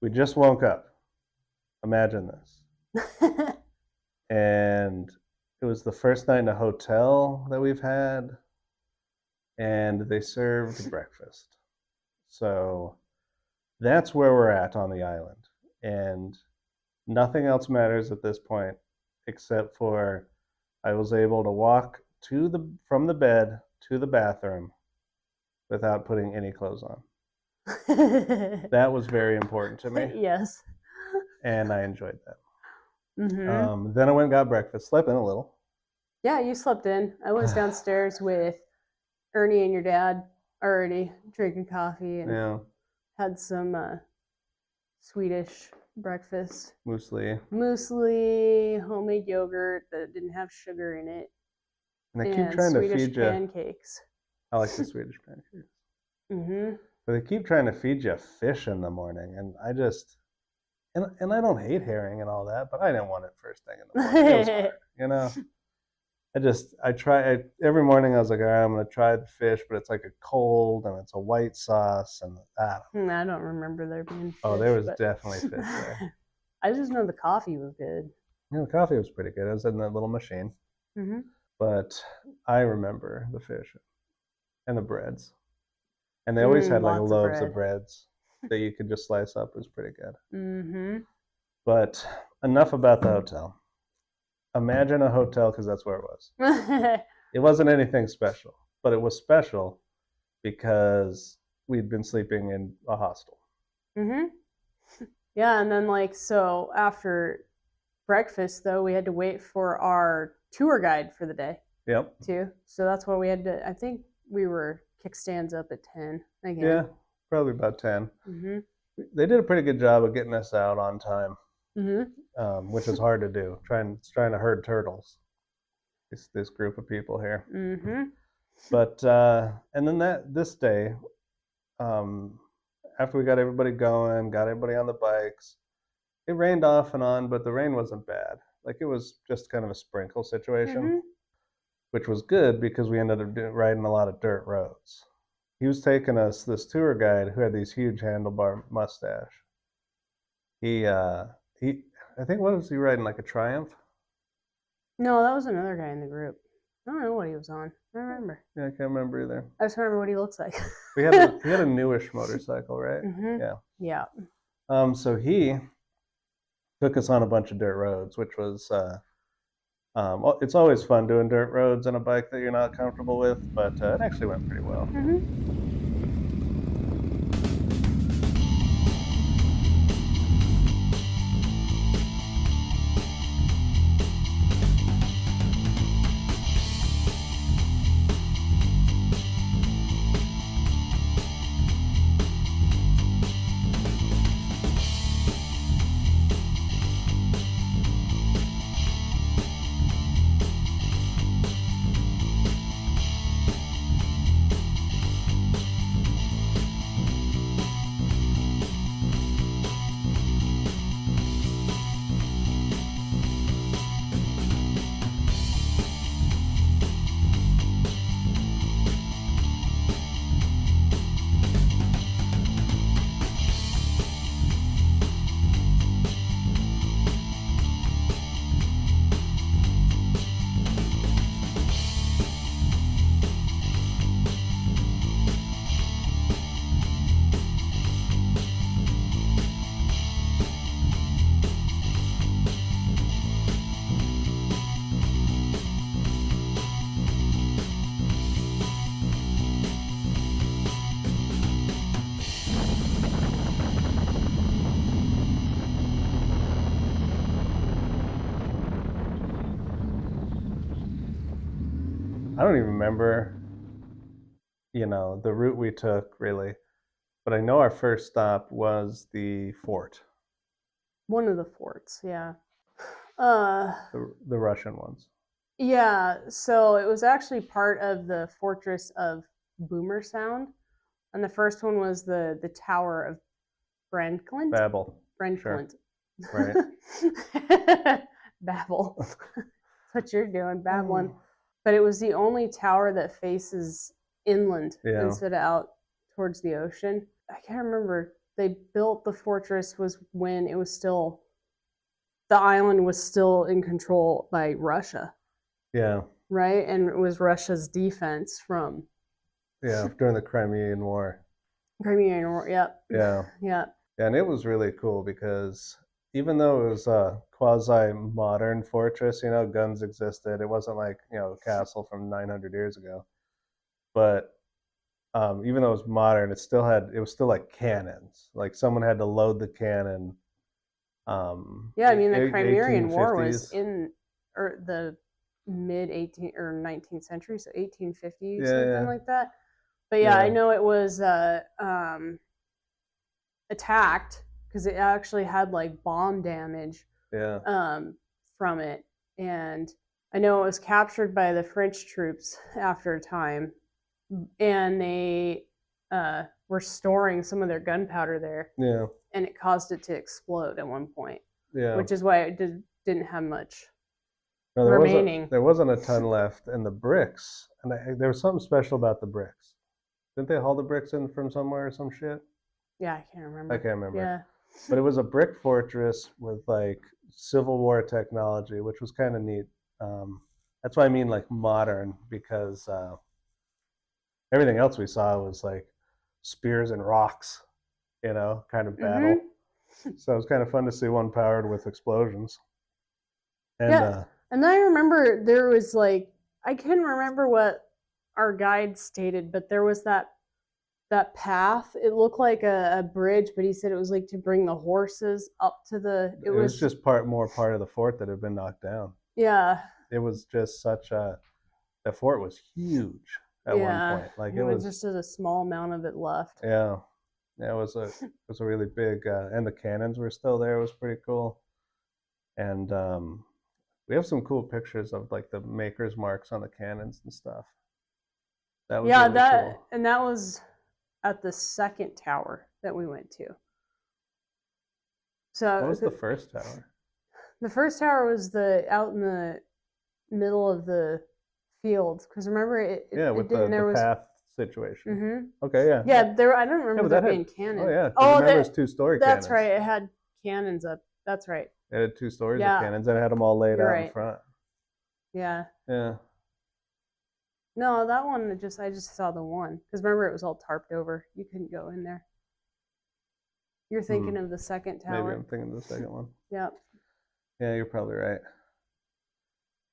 We just woke up. Imagine this. And it was the first night in a hotel that we've had, and they served breakfast. So that's where we're at on the island. And nothing else matters at this point except for I was able to walk from the bed to the bathroom without putting any clothes on. That was very important to me. Yes. And I enjoyed that. Then I went and got breakfast, slept in a little. Yeah, you slept in. I was downstairs with Ernie and your dad already drinking coffee and had some Swedish breakfast. Muesli, homemade yogurt that didn't have sugar in it. And they keep trying to feed you pancakes. I like the Swedish pancakes. But they keep trying to feed you fish in the morning, and I just and I don't hate herring and all that, but I didn't want it first thing in the morning. It was hard, you know. I try every morning. I was like, all right, I'm gonna try the fish, but it's like a cold and it's a white sauce, and I don't remember there being fish. Oh, there was definitely fish there. I just know the coffee was good. Yeah, the coffee was pretty good. It was in that little machine. But I remember the fish and the breads, and they always had like loaves of breads that you could just slice up. It was pretty good. But enough about the hotel. Imagine a hotel, because that's where it was. It wasn't anything special, but it was special because we'd been sleeping in a hostel. Yeah, and then so after breakfast, though, we had to wait for our tour guide for the day. Yep. Too. So that's why we had to. I think we were kickstands up at 10 again. Yeah, probably about 10. They did a pretty good job of getting us out on time. Which is hard to do. Trying to herd turtles. This group of people here. But and then this day, after we got everybody going, got everybody on the bikes, it rained off and on, but the rain wasn't bad. Like, it was just kind of a sprinkle situation, which was good because we ended up riding a lot of dirt roads. He was taking us, this tour guide who had these huge handlebar mustache. I think, what was he riding, like a Triumph? No, that was another guy in the group. I don't know what he was on. I don't remember. Yeah, I can't remember either. I just remember what he looks like. He had a newish motorcycle, right? Yeah. So he took us on a bunch of dirt roads, which was it's always fun doing dirt roads on a bike that you're not comfortable with, but it actually went pretty well. I don't even remember, the route we took, really. But I know our first stop was the fort. One of the forts, yeah. The Russian ones. Yeah, so it was actually part of the fortress of Bomarsund. And the first one was the Tower of Brännklint. Brännklint. Sure. Right. Babel. That's what you're doing, babbling. But it was the only tower that faces inland instead of out towards the ocean. I can't remember they built the fortress was when it was still, the island was still in control by Russia. Yeah. Right? And it was Russia's defense from... Yeah, during the Crimean War. Crimean War, yep. Yeah. Yeah. And it was really cool because even though it was a quasi-modern fortress, you know, guns existed. It wasn't like, you know, a castle from 900 years ago. But even though it was modern, it was still like cannons. Like someone had to load the cannon. Yeah, I mean, the Crimean War 1850s. was in the mid 18th or 19th century, so 1850, Yeah, something yeah. like that. But yeah, I Yeah. know it was attacked because it actually had like bomb damage Yeah. from it, and I know it was captured by the French troops after a time, and they were storing some of their gunpowder there, Yeah. and it caused it to explode at one point, Yeah. which is why it didn't have much No, remaining. There wasn't a ton left, and the bricks, and there was something special about the bricks. Didn't they haul the bricks in from somewhere or some shit? Yeah, I can't remember. I can't remember. Yeah. But it was a brick fortress with like Civil War technology, which was kind of neat. That's why I mean like modern, because everything else we saw was like spears and rocks, you know, kind of battle. So it was kind of fun to see one powered with explosions. And Yeah. And I remember there was like, I couldn't remember what our guide stated, but there was that path. It looked like a bridge, but he said it was like to bring the horses up to the... it was just more part of the fort that had been knocked down. Yeah. It was just such a... The fort was huge at one point. Like it was just a small amount of it left. Yeah. Yeah, it was a really big... and the cannons were still there. It was pretty cool. And we have some cool pictures of like the maker's marks on the cannons and stuff. That was really cool. And that was at the second tower that we went to. So what was the first tower? The first tower was out in the middle of the fields, because remember with the path situation. Mm-hmm. Okay, yeah. Yeah, I don't remember there being cannons. Oh yeah. Remember it was 2-story cannons. That's right. It had cannons up. That's right. It had 2 stories of cannons, and it had them all laid out in front. Yeah. Yeah. No, that one I just saw the one, because remember it was all tarped over. You couldn't go in there. You're thinking of the second tower. Maybe I'm thinking of the second one. Yeah. Yeah, you're probably right.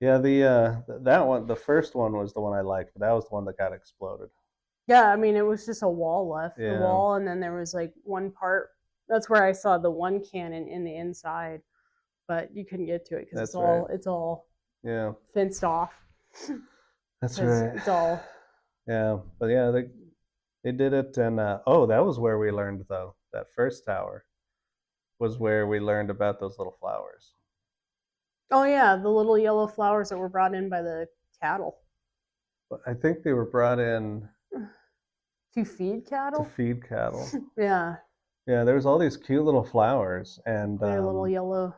Yeah, that one, the first one was the one I liked, but that was the one that got exploded. Yeah, I mean it was just a wall left, Yeah. the wall, and then there was like one part. That's where I saw the one cannon in the inside, but you couldn't get to it because it's all yeah fenced off. That's right. It's all. Yeah, but yeah, they did it, and that was where we learned though. That first tower was where we learned about those little flowers. Oh yeah, the little yellow flowers that were brought in by the cattle. I think they were brought in to feed cattle. Yeah. Yeah, there was all these cute little flowers, and they're little yellow.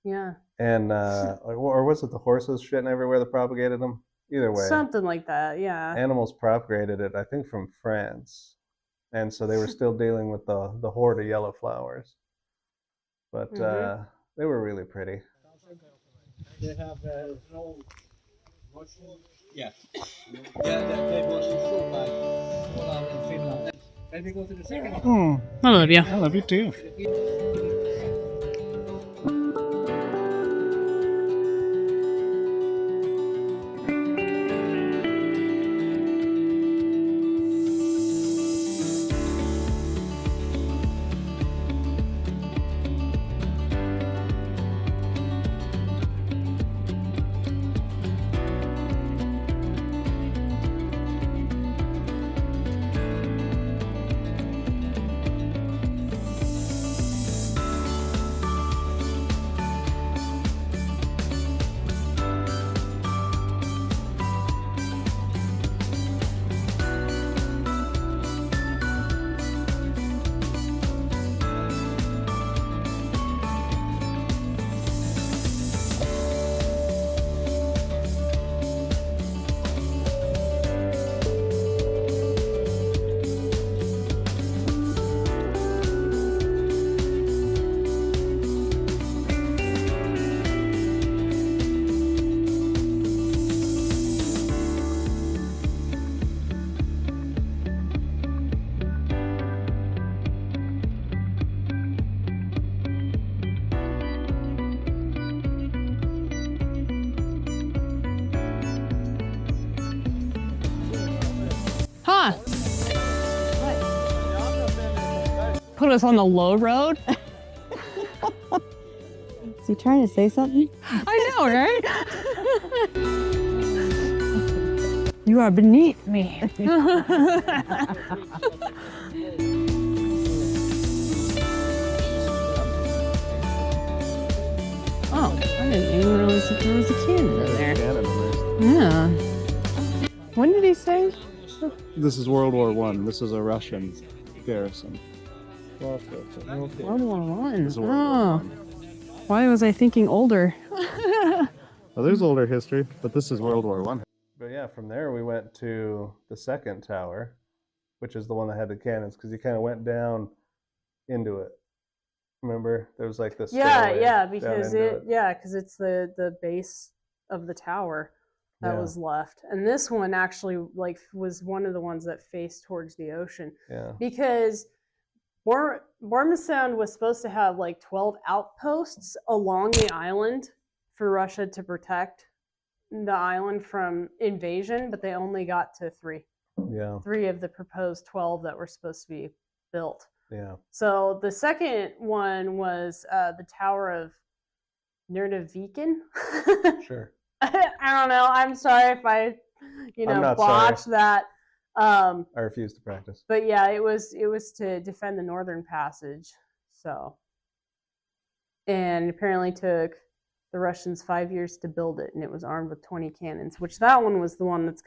Yeah. And or was it the horses shitting everywhere that propagated them? Either way, something like that. Yeah. Animals propagated it, I think, from France, and so they were still dealing with the horde of yellow flowers. But they were really pretty. They have no Russian. Yeah. They was so like Åland in Finland. Can we go to the second one? I love you. I love you too. Huh. Put us on the low road? Is he trying to say something? I know, right? You are beneath me. Oh, I didn't even realize that there was a cannon in there. Yeah. When did he say? This is World War One. This is a Russian garrison. World War One. This is World War One. Why was I thinking older? Well, there's older history, but this is World War One. But yeah, from there we went to the second tower, which is the one that had the cannons, because you kind of went down into it. Remember, there was like this. Yeah, because because it's the base of the tower that was left, and this one actually like was one of the ones that faced towards the ocean. Yeah. Because Bomarsund was supposed to have like 12 outposts along the island for Russia to protect the island from invasion, but they only got to 3. Yeah. 3 of the proposed 12 that were supposed to be built. Yeah. So the second one was the Tower of Notviken. Sure. I don't know. I'm sorry if I, botched that. I refuse to practice. But yeah, it was to defend the Northern Passage. So, and apparently took the Russians 5 years to build it, and it was armed with 20 cannons. Which that one was the one that's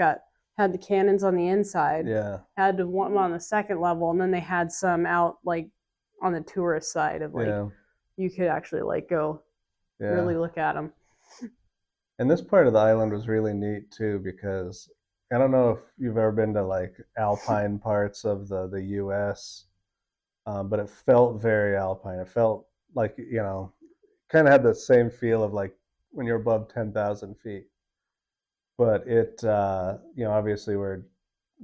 had the cannons on the inside. Yeah. Had one on the second level, and then they had some out like on the tourist side of like you could actually like go really look at them. And this part of the island was really neat too, because I don't know if you've ever been to like alpine parts of the U.S., but it felt very alpine. It felt like, kind of had the same feel of like when you're above 10,000 feet. But it, obviously we're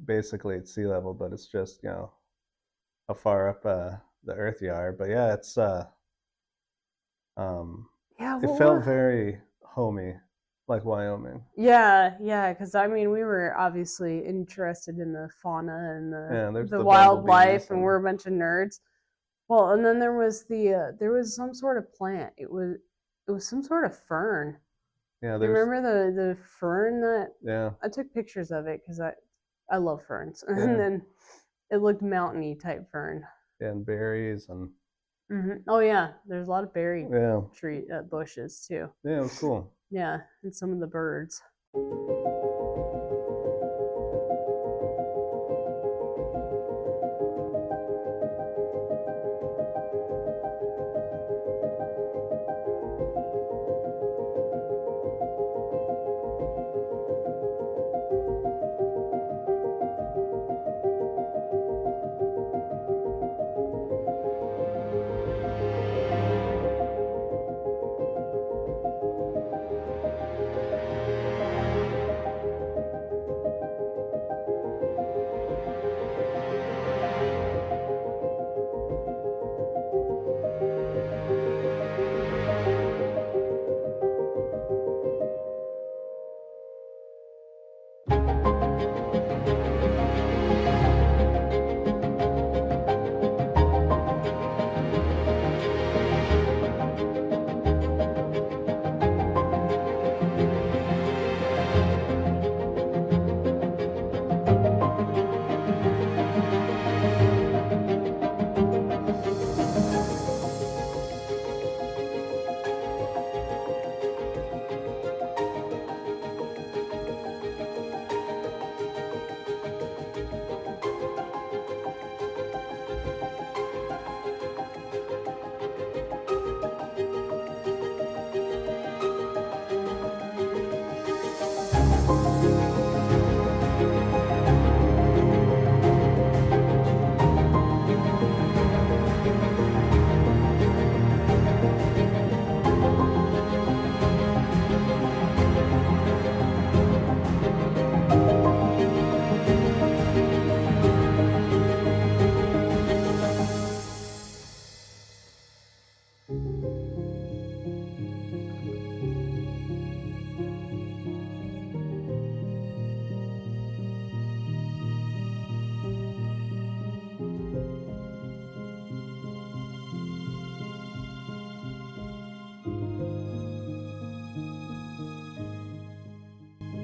basically at sea level, but it's just, how far up the earth you are. But yeah, it's, it felt very homey, like Wyoming. Yeah, because I mean, we were obviously interested in the fauna and the wildlife, and we're a bunch of nerds. Well, and then there was some sort of plant. It was some sort of fern. Yeah, you remember the fern that? Yeah. I took pictures of it because I love ferns, and then it looked mountainy type fern. Yeah, and berries and. Mm-hmm. Oh yeah, there's a lot of berry tree bushes too. Yeah, it was cool. Yeah, and some of the birds.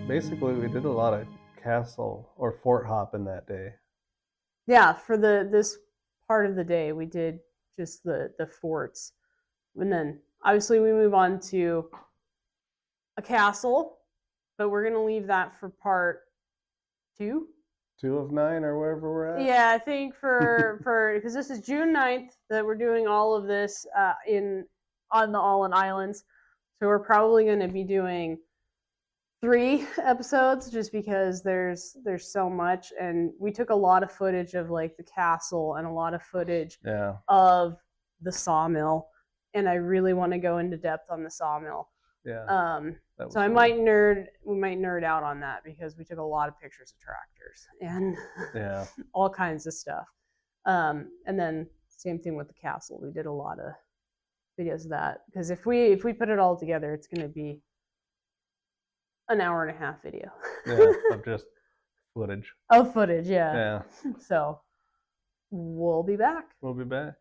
basically we did a lot of castle or fort hopping that day. Yeah, for this part of the day, we did just the forts, and then obviously we move on to a castle, but we're gonna leave that for part 2. 2 of 9 or wherever we're at. Yeah, I think for because this is June 9th that we're doing all of this on the Åland Islands, so we're probably going to be doing 3 episodes just because there's so much, and we took a lot of footage of like the castle and a lot of footage of the sawmill, and I really want to go into depth on the sawmill. Yeah. So we might nerd out on that because we took a lot of pictures of tractors and all kinds of stuff. And then same thing with the castle. We did a lot of videos of that because if we put it all together, it's going to be an hour and a half video. Of just footage. Of footage, yeah. Yeah. So we'll be back. We'll be back.